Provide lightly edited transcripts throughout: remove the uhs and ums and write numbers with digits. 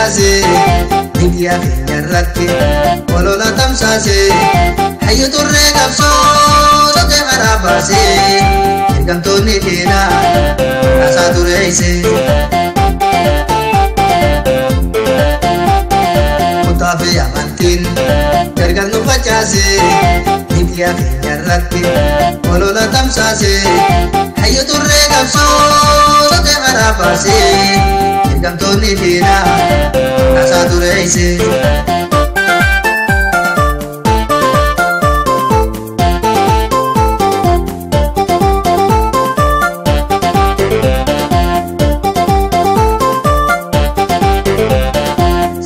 facaase miidiyaa keenya irratti walola tamsaase hayyu turree qabsoo soqee maraa baase ergamtoonni keenya asaa tureeyse kutaa fi amantiin gargar nu facaase miidiyaa keenya irratti walola tamsaase hayyu turree qabsoo soqee maraa baase ergamtoonni keenya asaa tureeyse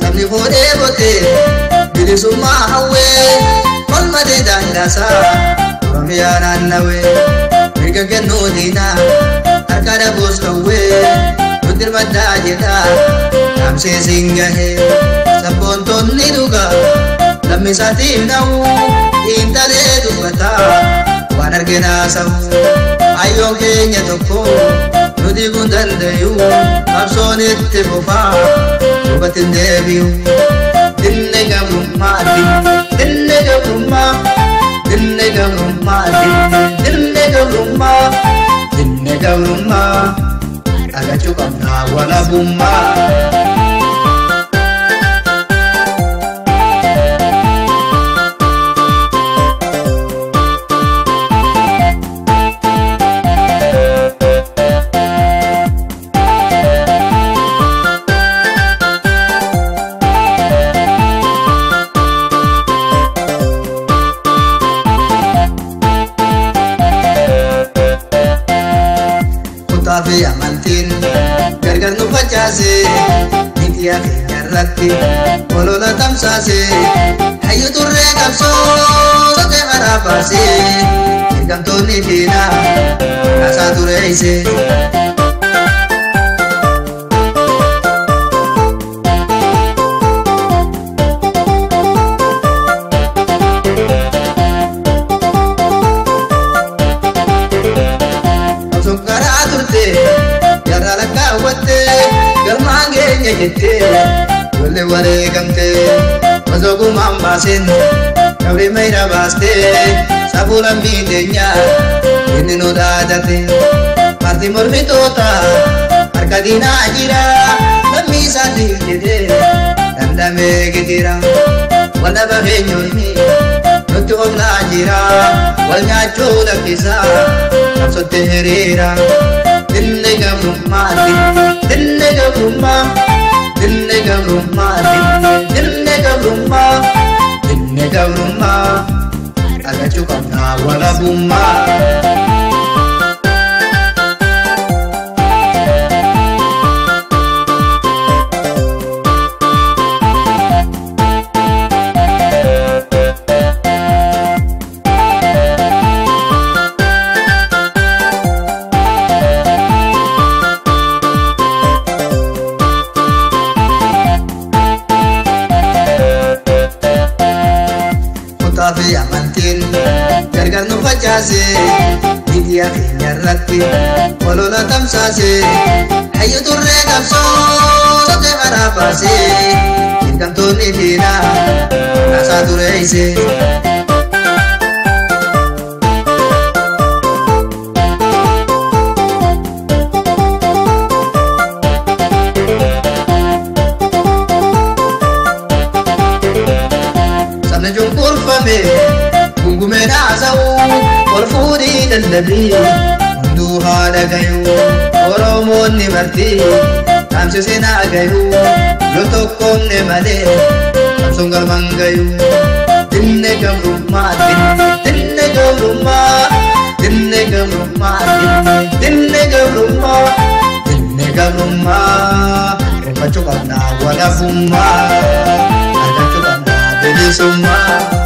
sabni foodhee bote bilisummaa hawwee olmadee daandasa oromiyaa naannawee mirga kennuu diinaa harka dhabuus qawwee nuti maddaa jedha dhaamsee singahee sabboontonni dhugaa lammisaatiif na'u intalee dubbata waan arginaa sa'u hayyoon keenya tokko nuti kun dandayu qabsoon itti fufaa dubatin deebi'u dinne gabrummaa dinne gabrummaa dinne gabrummaa dinne gabrummaa dinne gabrummaa agachuu qabnaa walabummaa kutaa fi amantiin gargar nu facaase miidiyaa keenya irratti walola tamsaase hayyu turree qabsoo soqee maraa baase ergamtoonni keenya asaa tureeyse yarra lakkaawwatte galmaan keenya jette ijoollee wareegamte osoo gumaan baaseen qabri mayra baaste safuu lammii teenya inni nu dhaadate paartii mormitoota harka diinaa jira lammii isaatiif jedhe dandamee gitira wal dhaba keenyoonni nutti humnaa jira wal nyaachuu lakkisaa qabsotte hiriira dinne gabrummaa dinne gabrummaa dinne gabrummaa dinne gabrummaa dinne gabrummaa agachuu qabnaa walabummaa kutaa fi amantiin gargar nu facaase miidiyaa keenya irratti walola tamsaase hayyu turree qabsoo soqee maraa baase ergamtoonni keenya asaa tureeyse sabni cunqurfame gungumeen haasa'u ol fuudhii lallabii hunduu haa dhagayu oromoonni martii dhaamsisee naa gayu yoo tokkoomne malee qabsoon galmaan gayu dinne gabrummaa dinne gabrummaa dinne gabrummaa dinne gabrummaa dinne gabrummaa irfachuu qabnaa walabummaa argachuu qabnaa bilisummaa